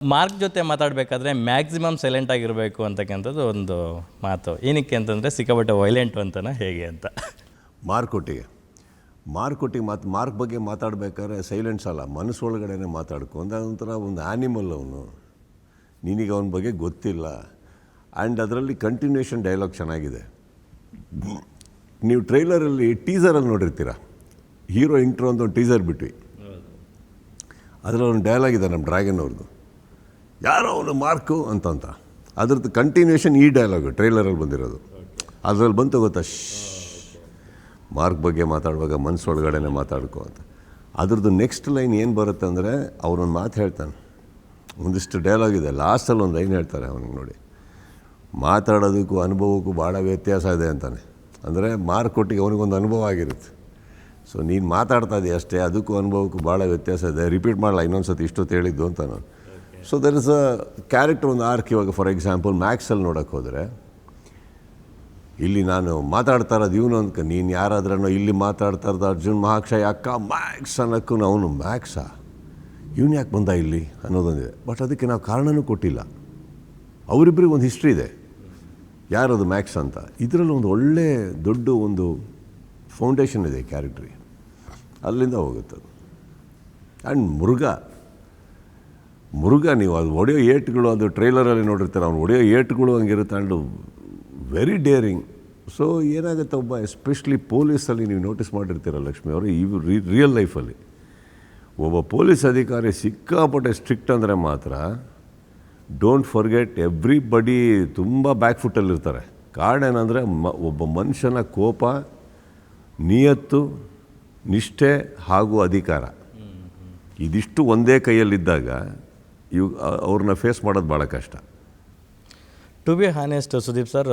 Mark ಜೊತೆ ಮಾತಾಡಬೇಕಾದ್ರೆ maximum silent ಆಗಿರಬೇಕು ಅಂತಕ್ಕಂಥದ್ದು ಒಂದು ಮಾತು. ಏನಕ್ಕೆ ಅಂತಂದರೆ ಸಿಕ್ಕಾಪಟ್ಟೆ ವೈಲೆಂಟು ಅಂತನ ಹೇಗೆ ಅಂತ. ಮಾರ್ಕ್ ಮಾರ್ಕ್ ಬಗ್ಗೆ ಮಾತಾಡಬೇಕಾದ್ರೆ ಸೈಲೆನ್ಸ್ ಅಲ್ಲ, ಮನಸ್ಸೊಳಗಡೆನೆ ಮಾತಾಡ್ಕೊ. ಒಂಥರ ಒಂದು ಆ್ಯನಿಮಲ್ ಅವನು, ನಿನಗೆ ಅವನ ಬಗ್ಗೆ ಗೊತ್ತಿಲ್ಲ. ಆ್ಯಂಡ್ ಅದರಲ್ಲಿ ಕಂಟಿನ್ಯೂಷನ್ ಡೈಲಾಗ್ ಚೆನ್ನಾಗಿದೆ. ನೀವು ಟ್ರೈಲರಲ್ಲಿ ಟೀಸರಲ್ಲಿ ನೋಡಿರ್ತೀರ, ಹೀರೋ ಇಂಟ್ರೋ ಅಂತ ಒಂದು ಟೀಸರ್ ಬಿಟ್ವಿ. ಅದರಲ್ಲಿ ಒಂದು ಡೈಲಾಗ್ ಇದೆ ನಮ್ಮ ಡ್ರ್ಯಾಗನ್ ಅವ್ರದ್ದು, ಯಾರೋ ಅವನು ಮಾರ್ಕು ಅಂತ. ಅದ್ರದ್ದು ಕಂಟಿನ್ಯೂಷನ್ ಈ ಡೈಲಾಗು ಟ್ರೈಲರಲ್ಲಿ ಬಂದಿರೋದು. ಅದರಲ್ಲಿ ಬಂತು ಗೊತ್ತಾ, ಮಾರ್ಕ್ ಬಗ್ಗೆ ಮಾತಾಡುವಾಗ ಮನಸ್ಸೊಳಗಡೆನೆ ಮಾತಾಡ್ಕೊ ಅಂತ. ಅದ್ರದ್ದು ನೆಕ್ಸ್ಟ್ ಲೈನ್ ಏನು ಬರುತ್ತೆ ಅಂದರೆ, ಅವನೊಂದು ಮಾತು ಹೇಳ್ತಾನೆ, ಒಂದಿಷ್ಟು ಡೈಲಾಗ್ ಇದೆ, ಲಾಸ್ಟಲ್ಲಿ ಒಂದು ಲೈನ್ ಹೇಳ್ತಾರೆ ಅವನಿಗೆ, ನೋಡಿ ಮಾತಾಡೋದಕ್ಕೂ ಅನುಭವಕ್ಕೂ ಭಾಳ ವ್ಯತ್ಯಾಸ ಇದೆ ಅಂತಾನೆ. ಅಂದರೆ ಮಾರ್ಕ್ ಕೊಟ್ಟಿಗೆ ಅವನಿಗೊಂದು ಅನುಭವ ಆಗಿರುತ್ತೆ. ಸೊ ನೀನು ಮಾತಾಡ್ತಾ ಇದೆಯಾ ಅಷ್ಟೇ, ಅದಕ್ಕೂ ಅನುಭವಕ್ಕೂ ಭಾಳ ವ್ಯತ್ಯಾಸ ಇದೆ, ರಿಪೀಟ್ ಮಾಡಲ್ಲ ಇನ್ನೊಂದು ಸತಿ ಇಷ್ಟೊತ್ತು ಹೇಳಿದ್ದು ಅಂತ ನಾನು. So there is a character, ಒಂದು ಆರ್ಕ್. ಇವಾಗ ಫಾರ್ ಎಕ್ಸಾಂಪಲ್ ಮ್ಯಾಕ್ಸಲ್ಲಿ ನೋಡೋಕ್ಕೆ ಹೋದರೆ, ಇಲ್ಲಿ ನಾನು ಮಾತಾಡ್ತಾ ಇರೋದು ಇವನು ಅಂದ್ಕ, ನೀನು ಯಾರಾದ್ರೂ ಇಲ್ಲಿ ಮಾತಾಡ್ತಾ ಇರೋದು ಅರ್ಜುನ್ ಮಹಾಕ್ಷಯ ಅಕ್ಕ ಮ್ಯಾಕ್ಸ್ ಅನ್ನೋಕ್ಕೂ ಅವನು ಮ್ಯಾಕ್ಸಾ, ಇವನು ಯಾಕೆ ಬಂದ ಇಲ್ಲಿ ಅನ್ನೋದೊಂದಿದೆ. ಬಟ್ ಅದಕ್ಕೆ ನಾವು ಕಾರಣನೂ ಕೊಟ್ಟಿಲ್ಲ. ಅವರಿಬ್ಬರಿಗೆ ಒಂದು ಹಿಸ್ಟ್ರಿ ಇದೆ, ಯಾರದು ಮ್ಯಾಕ್ಸ್ ಅಂತ. ಇದರಲ್ಲಿ ಒಂದು ಒಳ್ಳೆ ದೊಡ್ಡ ಒಂದು ಫೌಂಡೇಶನ್ ಇದೆ ಕ್ಯಾರೆಕ್ಟ್ರಿಗೆ, ಅಲ್ಲಿಂದ ಹೋಗುತ್ತದು. ಆ್ಯಂಡ್ ಮುರುಘ ನೀವು ಅದು ಹೊಡೆಯೋ ಏಟ್ಗಳು, ಅದು ಟ್ರೈಲರಲ್ಲಿ ನೋಡಿರ್ತಾರೆ, ಅವ್ನು ಹೊಡೆಯೋ ಏಟ್ಗಳು ಹಂಗಿರುತ್ತೆ. And very daring. ಸೊ ಏನಾಗುತ್ತೆ, ಒಬ್ಬ ಎಸ್ಪೆಷಲಿ ಪೊಲೀಸಲ್ಲಿ ನೀವು ನೋಟಿಸ್ ಮಾಡಿರ್ತೀರ ಲಕ್ಷ್ಮಿ ಅವರು, ಇವು ರಿಯಲ್ ಲೈಫಲ್ಲಿ ಒಬ್ಬ ಪೊಲೀಸ್ ಅಧಿಕಾರಿ ಸಿಕ್ಕಾಪಟ್ಟೆ ಸ್ಟ್ರಿಕ್ಟ್ ಅಂದರೆ ಮಾತ್ರ, ಡೋಂಟ್ ಫರ್ಗೆಟ್ ಎವ್ರಿಬಡಿ ತುಂಬ ಬ್ಯಾಕ್ ಫುಟ್ಟಲ್ಲಿರ್ತಾರೆ. ಕಾರಣ ಏನಂದರೆ, ಒಬ್ಬ ಮನುಷ್ಯನ ಕೋಪ, ನಿಯತ್ತು, ನಿಷ್ಠೆ ಹಾಗೂ ಅಧಿಕಾರ, ಇದಿಷ್ಟು ಒಂದೇ ಕೈಯಲ್ಲಿದ್ದಾಗ ಅವ್ರನ್ನ ಫೇಸ್ ಮಾಡೋದು ಭಾಳ ಕಷ್ಟ. To be honest Sudeep sir,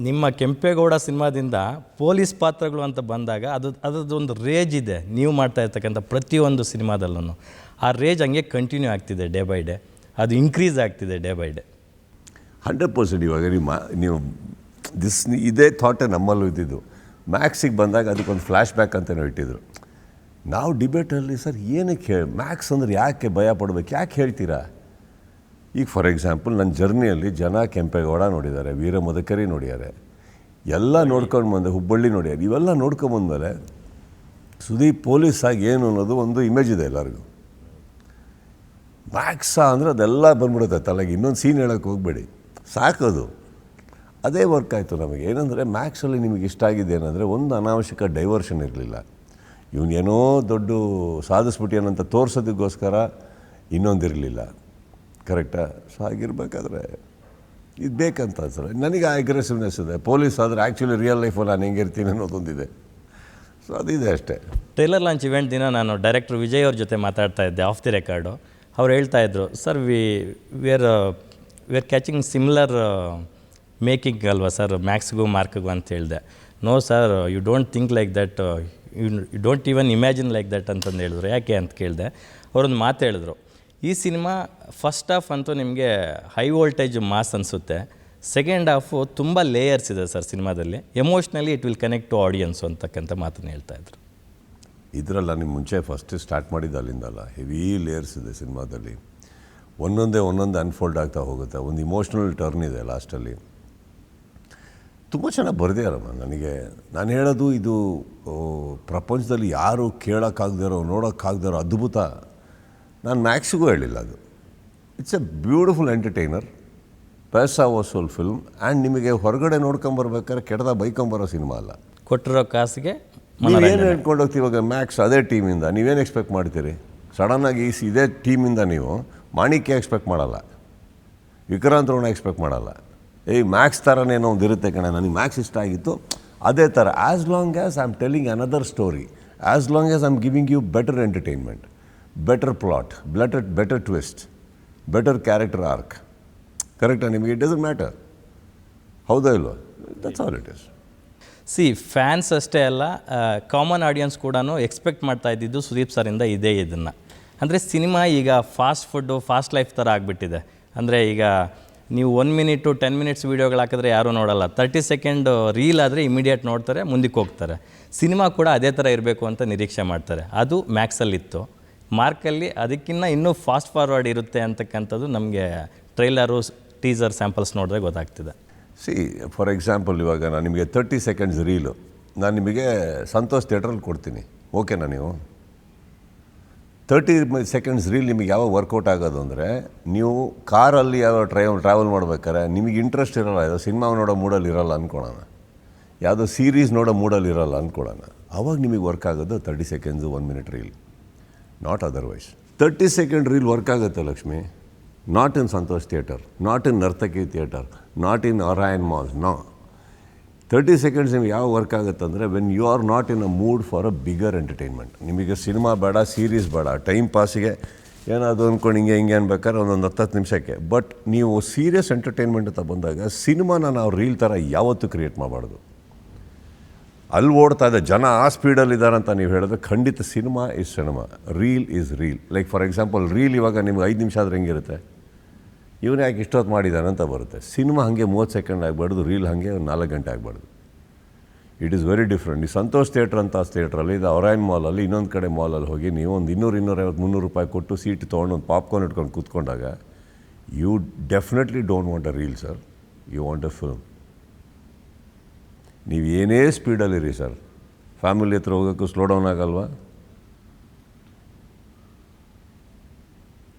ನಿಮ್ಮ ಕೆಂಪೇಗೌಡ ಸಿನಿಮಾದಿಂದ ಪೊಲೀಸ್ ಪಾತ್ರಗಳು ಅಂತ ಬಂದಾಗ ಅದರದ್ದೊಂದು ರೇಜ್ ಇದೆ ನೀವು ಮಾಡ್ತಾ ಇರ್ತಕ್ಕಂಥ ಪ್ರತಿಯೊಂದು ಸಿನಿಮಾದಲ್ಲೂ. ಆ ರೇಜ್ ಹಂಗೆ ಕಂಟಿನ್ಯೂ ಆಗ್ತಿದೆ ಡೇ ಬೈ ಡೇ, ಅದು ಇನ್ಕ್ರೀಸ್ ಆಗ್ತಿದೆ ಡೇ ಬೈ ಡೇ. 100%. ಇವಾಗ ನೀವು ಇದೇ ಥಾಟೇ ನಮ್ಮಲ್ಲೂ ಇದ್ದಿದ್ದು. ಮ್ಯಾಕ್ಸಿಗೆ ಬಂದಾಗ ಅದಕ್ಕೊಂದು ಫ್ಲ್ಯಾಶ್ ಬ್ಯಾಕ್ ಅಂತಲೇ ಇಟ್ಟಿದ್ರು. ನಾವು ಡಿಬೇಟಲ್ಲಿ, ಸರ್ ಏನಕ್ಕೆ ಮ್ಯಾಕ್ಸ್ ಅಂದರೆ ಯಾಕೆ ಭಯ ಪಡಬೇಕು, ಯಾಕೆ ಹೇಳ್ತೀರಾ? ಈಗ ಫಾರ್ ಎಕ್ಸಾಂಪಲ್ ನನ್ನ ಜರ್ನಿಯಲ್ಲಿ ಜನ ಕೆಂಪೇಗೌಡ ನೋಡಿದ್ದಾರೆ, ವೀರ ಮದಕರಿ ನೋಡಿದ್ದಾರೆ, ಎಲ್ಲ ನೋಡ್ಕೊಂಡು ಬಂದೆ, ಹುಬ್ಬಳ್ಳಿ ನೋಡ್ಯಾರ. ಇವೆಲ್ಲ ನೋಡ್ಕೊಂಬಂದಮೇಲೆ ಸುದೀಪ್ ಪೊಲೀಸಾಗಿ ಏನು ಅನ್ನೋದು ಒಂದು ಇಮೇಜ್ ಇದೆ ಎಲ್ಲರಿಗೂ. ಮ್ಯಾಕ್ಸಾ ಅಂದರೆ ಅದೆಲ್ಲ ಬಂದ್ಬಿಡುತ್ತೆ ತಲೆಗೆ, ಇನ್ನೊಂದು ಸೀನ್ ಹೇಳೋಕ್ಕೆ ಹೋಗಬೇಡಿ, ಸಾಕೋದು. ಅದೇ ವರ್ಕ್ ಆಯಿತು ನಮಗೆ. ಏನಂದರೆ ಮ್ಯಾಕ್ಸಲ್ಲಿ ನಿಮಗೆ ಇಷ್ಟ ಆಗಿದೆ ಏನಂದರೆ, ಒಂದು ಅನಾವಶ್ಯಕ ಡೈವರ್ಷನ್ ಇರಲಿಲ್ಲ. ಇವನೇನೋ ದೊಡ್ಡ ಸಾಧಿಸ್ಬಿಟ್ಟಿಯನಂತ ತೋರಿಸೋದಕ್ಕೋಸ್ಕರ ಇನ್ನೊಂದಿರಲಿಲ್ಲ. ಕರೆಕ್ಟಾ? ಸೊ ಹಾಗಿರ್ಬೇಕಾದ್ರೆ ಇದು ಬೇಕಂತ ಸರ್. ನನಗೆ ಅಗ್ರೆಸಿವ್ನೆಸ್ ಇದೆ. ಪೊಲೀಸ್ ಆದರೆ ಆ್ಯಕ್ಚುಲಿ ರಿಯಲ್ ಲೈಫಲ್ಲಿ ನಾನು ಹೆಂಗಿರ್ತೀನಿ ಅನ್ನೋದೊಂದಿದೆ. ಸೊ ಅದಿದೆ ಅಷ್ಟೇ. ಟ್ರೈಲರ್ ಲಾಂಚ್ ಇವೆಂಟ್ ದಿನ ನಾನು ಡೈರೆಕ್ಟರ್ ವಿಜಯ್ ಅವ್ರ ಜೊತೆ ಮಾತಾಡ್ತಾ ಇದ್ದೆ ಆಫ್ ದಿ ರೆಕಾರ್ಡು. ಅವ್ರು ಹೇಳ್ತಾಯಿದ್ರು, sir we are catching similar making ಅಲ್ವಾ ಸರ್ ಮ್ಯಾಕ್ಸ್ಗೂ ಮಾರ್ಕ್ಗೂ ಅಂತ ಹೇಳಿದೆ. No sir, you don't think like that, you don't even imagine like that ಅಂತಂದು ಹೇಳಿದ್ರು. ಯಾಕೆ ಅಂತ ಕೇಳಿದೆ. ಅವರೊಂದು ಮಾತು ಹೇಳಿದ್ರು, ಈ ಸಿನಿಮಾ ಫಸ್ಟ್ ಹಾಫ್ ಅಂತೂ ನಿಮಗೆ ಹೈ ವೋಲ್ಟೇಜ್ ಮಾಸ್ ಅನಿಸುತ್ತೆ, ಸೆಕೆಂಡ್ ಹಾಫು ತುಂಬ ಲೇಯರ್ಸ್ ಇದೆ ಸರ್ ಸಿನಿಮಾದಲ್ಲಿ, emotionally it will connect to audience ಅಂತಕ್ಕಂಥ ಮಾತನ್ನು ಹೇಳ್ತಾಯಿದ್ರು. ಇದರಲ್ಲ ನಿಮ್ಮ ಮುಂಚೆ ಫಸ್ಟ್ ಸ್ಟಾರ್ಟ್ ಮಾಡಿದ್ದು ಅಲ್ಲಿಂದಲ್ಲ, ಹೆವಿ ಲೇಯರ್ಸ್ ಇದೆ ಸಿನಿಮಾದಲ್ಲಿ. ಒಂದೊಂದೇ ಅನ್ಫೋಲ್ಡ್ ಆಗ್ತಾ ಹೋಗುತ್ತೆ. ಒಂದು ಇಮೋಷ್ನಲ್ ಟರ್ನ್ ಇದೆ ಲಾಸ್ಟಲ್ಲಿ. ತುಂಬ ಚೆನ್ನಾಗಿ ಬರೆದಿರಮ್ಮ. ನಾನು ಹೇಳೋದು, ಇದು ಪ್ರಪಂಚದಲ್ಲಿ ಯಾರು ಕೇಳೋಕ್ಕಾಗದಿರೋ, ನೋಡೋಕ್ಕಾಗದಿರೋ ಅದ್ಭುತ. ನಾನು ಮ್ಯಾಕ್ಸಿಗೂ ಹೇಳಿಲ್ಲ ಅದು. ಇಟ್ಸ್ ಎ ಬ್ಯೂಟಿಫುಲ್ ಎಂಟರ್ಟೈನರ್, ಪೈಸಾ ವಸೂಲ್ ಫಿಲ್ಮ್. ಆ್ಯಂಡ್ ನಿಮಗೆ ಹೊರಗಡೆ ನೋಡ್ಕೊಂಬರ್ಬೇಕಾದ್ರೆ ಕೆಟ್ಟದ ಬೈಕೊಂಬರೋ ಸಿನಿಮಾ ಅಲ್ಲ. ಕೊಟ್ಟಿರೋ ಕಾಸಿಗೆ ನೀವೇನು ಹೇಳ್ಕೊಂಡು ಹೋಗ್ತೀವಿ. ಇವಾಗ ಮ್ಯಾಕ್ಸ್ ಅದೇ ಟೀಮಿಂದ ನೀವೇನು ಎಕ್ಸ್ಪೆಕ್ಟ್ ಮಾಡ್ತೀರಿ? ಸಡನ್ನಾಗಿ ಇದೇ ಟೀಮಿಂದ ನೀವು ಮಾಣಿಕ್ಯ ಎಕ್ಸ್ಪೆಕ್ಟ್ ಮಾಡಲ್ಲ, ವಿಕ್ರಾಂತ್ ರೋಣ ಎಕ್ಸ್ಪೆಕ್ಟ್ ಮಾಡಲ್ಲ. ಮ್ಯಾಕ್ಸ್ ಥರನೇನೋ ಒಂದು ಇರುತ್ತೆ ಕಣ, ನನಗೆ ಮ್ಯಾಕ್ಸ್ ಇಷ್ಟ ಆಗಿತ್ತು. ಅದೇ ಥರ, as long as I am telling another story, as long as I am giving you better entertainment, better plot, better twist, better character arc. ಕರೆಕ್ಟಾ? ನಿಮಗೆ ಇಟ್ ಡಸಂಟ್ ಮ್ಯಾಟರ್. ಹೌದಾ ಇಲ್ವಾ? That's all it is. See fans ಅಷ್ಟೇ ಅಲ್ಲ, common audience ಕೂಡ expect ಮಾಡ್ತಾ ಇದ್ದಿದ್ದು ಸುದೀಪ್ ಸರಿಂದ ಇದನ್ನು. ಅಂದರೆ ಸಿನಿಮಾ ಈಗ ಫಾಸ್ಟ್ ಫುಡ್ಡು, ಫಾಸ್ಟ್ ಲೈಫ್ ಥರ ಆಗಿಬಿಟ್ಟಿದೆ. ಅಂದರೆ ಈಗ ನೀವು 1 ಮಿನಿಟು 10 ಮಿನಿಟ್ಸ್ ವೀಡಿಯೋಗಳು ಹಾಕಿದ್ರೆ ಯಾರೂ ನೋಡಲ್ಲ, 30 ಸೆಕೆಂಡ್ ರೀಲ್ ಆದರೆ ಇಮಿಡಿಯೇಟ್ ನೋಡ್ತಾರೆ, ಮುಂದಕ್ಕೆ ಹೋಗ್ತಾರೆ. ಸಿನಿಮಾ ಕೂಡ ಅದೇ ಥರ ಇರಬೇಕು ಅಂತ ನಿರೀಕ್ಷೆ ಮಾಡ್ತಾರೆ. ಅದು ಮ್ಯಾಕ್ಸಲ್ಲಿತ್ತು. ಮಾರ್ಕಲ್ಲಿ ಅದಕ್ಕಿಂತ ಇನ್ನೂ ಫಾಸ್ಟ್ ಫಾರ್ವರ್ಡ್ ಇರುತ್ತೆ ಅಂತಕ್ಕಂಥದ್ದು ನಮಗೆ ಟ್ರೈಲರು ಟೀಸರ್ ಸ್ಯಾಂಪಲ್ಸ್ ನೋಡಿದ್ರೆ ಗೊತ್ತಾಗ್ತಿದೆ. ಸಿ ಫಾರ್ ಎಕ್ಸಾಂಪಲ್ ಇವಾಗ ನಾನು ನಿಮಗೆ 30 ಸೆಕೆಂಡ್ಸ್ ರೀಲು ನಾನು ನಿಮಗೆ ಸಂತೋಷ್ ಥಿಯೇಟ್ರಲ್ಲಿ ಕೊಡ್ತೀನಿ, ಓಕೆನಾ? ನೀವು 30 ಸೆಕೆಂಡ್ಸ್ ರೀಲ್ ನಿಮಗೆ ಯಾವಾಗ ವರ್ಕೌಟ್ ಆಗೋದು ಅಂದರೆ, ನೀವು ಕಾರಲ್ಲಿ ಯಾವ ಟ್ರಾವೆಲ್ ಮಾಡ್ಬೇಕಾದ್ರೆ ನಿಮಗೆ ಇಂಟ್ರೆಸ್ಟ್ ಇರೋಲ್ಲ, ಯಾವುದೋ ಸಿನಿಮಾ ನೋಡೋ ಮೂಡಲ್ಲಿ ಇರೋಲ್ಲ ಅಂದ್ಕೊಳ್ಳೋಣ, ಯಾವುದೋ ಸೀರೀಸ್ ನೋಡೋ ಮೂಡಲ್ಲಿ ಇರೋಲ್ಲ ಅಂದ್ಕೊಳ್ಳೋಣ, ಅವಾಗ ನಿಮಗೆ ವರ್ಕ್ ಆಗೋದು 30 seconds 1 minute reel, not otherwise. 30 second reel work ಆಗುತ್ತೆ Lakshmi, not in Santosh theatre, not in Nartaki theatre, not in Orion mall, no. 30 seconds ನಿಮ್ಗೆ ಯಾವ ವರ್ಕ್ ಆಗುತ್ತೆ ಅಂದರೆ, when you are not in a mood for a bigger entertainment. ನಿಮಗೆ cinema ಬೇಡ, series ಬೇಡ, time ಪಾಸಿಗೆ ಏನಾದರೂ ಅಂದ್ಕೊಂಡು ಹಿಂಗೆ ಅನ್ಬೇಕಾದ್ರೆ ಒಂದೊಂದು 10 ನಿಮಿಷಕ್ಕೆ. ಬಟ್ ನೀವು ಸೀರಿಯಸ್ ಎಂಟರ್ಟೈನ್ಮೆಂಟ್ ಅಂತ ಬಂದಾಗ ಸಿನಿಮಾನ ನಾವು ರೀಲ್ ಥರ ಯಾವತ್ತೂ ಕ್ರಿಯೇಟ್ ಮಾಡಬಾರ್ದು. ಅಲ್ಲಿ ಓಡ್ತಾ ಇದೆ ಜನ ಆ ಸ್ಪೀಡಲ್ಲಿದ್ದಾರೆ ಅಂತ ನೀವು ಹೇಳಿದ್ರೆ ಖಂಡಿತ cinema is cinema, reel is reel. Like for example reel ಇವಾಗ ನಿಮ್ಗೆ 5 ನಿಮಿಷ ಆದರೆ ಹೆಂಗಿರುತ್ತೆ, ಇವನು ಯಾಕೆ ಇಷ್ಟೊತ್ತು ಮಾಡಿದ್ದಾನೆ ಅಂತ ಬರುತ್ತೆ. ಸಿನಿಮಾ ಹಾಗೆ 30 ಸೆಕೆಂಡ್ ಆಗಬಾರ್ದು, ರೀಲ್ ಹಾಗೆ 4 ಗಂಟೆ ಆಗಬಾರ್ದು. It is very different. ಈ ಸಂತೋಷ್ ಥಿಯೇಟ್ರ್ ಅಂತ ಥಿಯೇಟ್ರಲ್ಲಿ, ಇದು ಒರಾಯನ್ ಮಾಲಲ್ಲಿ, ಇನ್ನೊಂದು ಕಡೆ ಮಾಲಲ್ಲಿ ಹೋಗಿ ನೀವು ಒಂದು 200, 250, 300 ರೂಪಾಯಿ ಕೊಟ್ಟು ಸೀಟ್ ತೊಗೊಂಡು ಒಂದು ಪಾಪ್ಕಾರ್ನ್ ಇಟ್ಕೊಂಡು ಕೂತ್ಕೊಂಡಾಗ you definitely don't want a reel sir, you want a film. ನೀವು ಏನೇ ಸ್ಪೀಡಲ್ಲಿರಿ ಸರ್, ಫ್ಯಾಮಿಲಿ ಹತ್ರ ಹೋಗೋಕ್ಕೂ ಸ್ಲೋ ಡೌನ್ ಆಗಲ್ವಾ?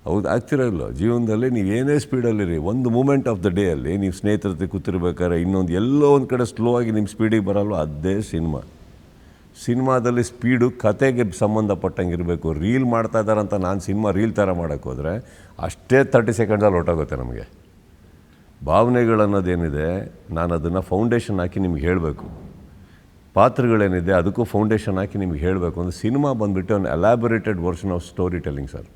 ಹೌದು, ಆಗ್ತಿರಲ್ಲ. ಜೀವನದಲ್ಲಿ ನೀವು ಏನೇ ಸ್ಪೀಡಲ್ಲಿರಿ, ಒಂದು ಮೂಮೆಂಟ್ ಆಫ್ ದ ಡೇ ಅಲ್ಲಿ ನೀವು ಸ್ನೇಹಿತರ ಜೊತೆ ಕೂತಿರ್ಬೇಕಾದ್ರೆ ಇನ್ನೊಂದು ಎಲ್ಲೋ ಒಂದು ಕಡೆ ಸ್ಲೋ ಆಗಿ ನಿಮ್ಮ ಸ್ಪೀಡಿಗೆ ಬರಲ್ವ, ಅದೇ ಸಿನಿಮಾ. ಸಿನಿಮಾದಲ್ಲಿ ಸ್ಪೀಡು ಕತೆಗೆ ಸಂಬಂಧಪಟ್ಟಂಗೆ ಇರಬೇಕು. ರೀಲ್ ಮಾಡ್ತಾ ಇದ್ದಾರಂತ ನಾನು ಸಿನಿಮಾ ರೀಲ್ ಥರ ಮಾಡೋಕ್ಕೆ ಹೋದರೆ ಅಷ್ಟೇ 30 ಸೆಕೆಂಡ್ಸಲ್ಲಿ ಹೊರಟೋಗುತ್ತೆ ನಮಗೆ. ಭಾವನೆಗಳನ್ನೋದೇನಿದೆ, ನಾನು ಅದನ್ನು ಫೌಂಡೇಶನ್ ಹಾಕಿ ನಿಮ್ಗೆ ಹೇಳಬೇಕು. ಪಾತ್ರಗಳೇನಿದೆ ಅದಕ್ಕೂ ಫೌಂಡೇಶನ್ ಹಾಕಿ ನಿಮ್ಗೆ ಹೇಳಬೇಕು. ಒಂದು ಸಿನಿಮಾ ಬಂದುಬಿಟ್ಟು ಒಂದು elaborated version of story telling sir.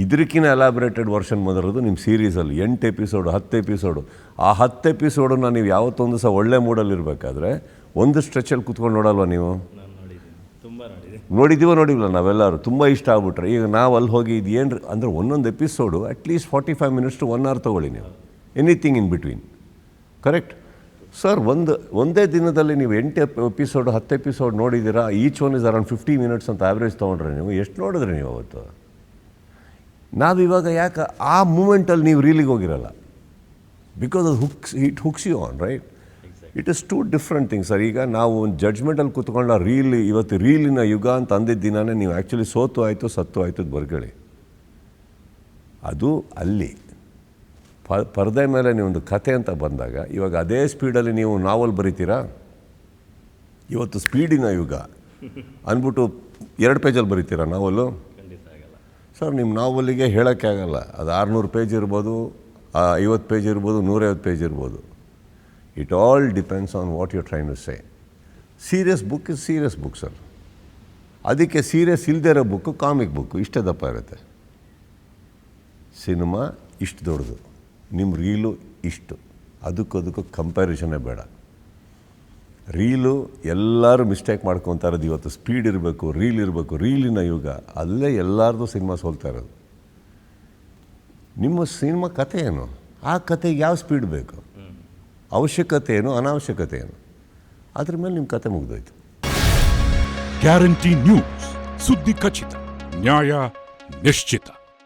ಇದಕ್ಕಿಂತ ಎಲಾಬೊರೇಟೆಡ್ ವರ್ಷನ್ ಬಂದಿರೋದು ನಿಮ್ಮ ಸೀರೀಸಲ್ಲಿ 8 ಎಪಿಸೋಡು, 10 ಎಪಿಸೋಡು. ಆ 10 ಎಪಿಸೋಡನ್ನ ನೀವು ಯಾವತ್ತೊಂದು ಸಹ ಒಳ್ಳೆ ಮೂಡಲ್ಲಿ ಇರಬೇಕಾದ್ರೆ ಒಂದು ಸ್ಟ್ರೆಚಲ್ಲಿ ಕೂತ್ಕೊಂಡು ನೋಡಲ್ವ ನೀವು? ನೋಡಿಲ್ಲ ನಾವೆಲ್ಲರೂ, ತುಂಬ ಇಷ್ಟ ಆಗ್ಬಿಟ್ರೆ. ಈಗ ನಾವು ಅಲ್ಲಿ ಹೋಗಿ ಇದು ಏನು ಅಂದರೆ ಒಂದೊಂದು episode at least 45 minutes to 1 hour ತೊಗೊಳ್ಳಿ ನೀವು, anything in between, correct sir? ಒಂದೇ ದಿನದಲ್ಲಿ ನೀವು 8 ಎಪಿಸೋಡು 10 ಎಪಿಸೋಡ್ ನೋಡಿದ್ದೀರಾ, each one is around 50 minutes ಅಂತ ಆ್ಯಾವ್ರೇಜ್ ತೊಗೊಂಡ್ರೆ ನೀವು ಎಷ್ಟು ನೋಡಿದ್ರಿ ನೀವು ಅವತ್ತು? ನಾವಿವಾಗ ಯಾಕೆ ಆ ಮೂಮೆಂಟಲ್ಲಿ ನೀವು ರೀಲಿಗೆ ಹೋಗಿರಲ್ಲ? ಬಿಕಾಸ್ ಅದು it hooks you on, right? It is 2 different things sir. ಈಗ ನಾವು ಒಂದು ಜಡ್ಜ್ಮೆಂಟಲ್ಲಿ ಕೂತ್ಕೊಂಡು ರೀಲ್ ಇವತ್ತು ರೀಲಿನ ಯುಗ ಅಂತ ಅಂದಿದ್ದ ದಿನವೇ ನೀವು ಆ್ಯಕ್ಚುಲಿ ಸೋತು ಆಯಿತು ಸತ್ತು ಆಯಿತು ಬರ್ಕೊಳ್ಳಿ. ಅದು ಅಲ್ಲಿ ಪರದೆ ಮೇಲೆ ನೀವೊಂದು ಕತೆ ಅಂತ ಬಂದಾಗ, ಇವಾಗ ಅದೇ ಸ್ಪೀಡಲ್ಲಿ ನೀವು ನಾವಲ್ ಬರೀತೀರಾ? ಇವತ್ತು ಸ್ಪೀಡಿನ ಯುಗ ಅಂದ್ಬಿಟ್ಟು 2 ಪೇಜಲ್ಲಿ ಬರೀತೀರಾ ನಾವಲ್ಲು? ಸರ್ ನಿಮ್ಮ ನಾವಲ್ಲಿಗೆ ಹೇಳೋಕ್ಕೆ ಆಗಲ್ಲ. ಅದು 600 ಪೇಜ್ ಇರ್ಬೋದು, 50 ಪೇಜ್ ಇರ್ಬೋದು, 150 ಪೇಜ್ ಇರ್ಬೋದು. It all depends on what you train to say. Serious book is serious book sir. ಅದಕ್ಕೆ ಸೀರಿಯಸ್ ಇಲ್ಲದೇ ಇರೋ ಬುಕ್ಕು ಕಾಮಿಕ್ ಬುಕ್ಕು ಇಷ್ಟೇ ದಪ್ಪ ಇರುತ್ತೆ. ಸಿನಿಮಾ ಇಷ್ಟು ದೊಡ್ಡದು, ನಿಮ್ಮ ರೀಲು ಇಷ್ಟು, ಅದಕ್ಕೂ ಕಂಪ್ಯಾರಿಸನ್ನೇ ಬೇಡ. ರೀಲು ಎಲ್ಲರೂ ಮಿಸ್ಟೇಕ್ ಮಾಡ್ಕೊತಾ ಇರೋದು. ಇವತ್ತು ಸ್ಪೀಡ್ ಇರಬೇಕು, ರೀಲ್ ಇರಬೇಕು, ರೀಲಿನ ಯುಗ. ಅಲ್ಲೇ ಎಲ್ಲರದು ಸಿನಿಮಾ ಸೋಲ್ತಾ ಇರೋದು. ನಿಮ್ಮ ಸಿನಿಮಾ ಕತೆ ಏನು? ಆ ಕತೆಗೆ ಯಾವ ಸ್ಪೀಡ್ ಬೇಕು? ಅವಶ್ಯಕತೆ ಏನು, ಅನಾವಶ್ಯಕತೆ ಏನು? ಅದ್ರ ಮೇಲೆ ನಿಮ್ಮ ಕತೆ ಮುಗಿದೋಯ್ತು. ಗ್ಯಾರಂಟಿ ನ್ಯೂಸ್, ಸುದ್ದಿ ಖಚಿತ, ನ್ಯಾಯ ನಿಶ್ಚಿತ.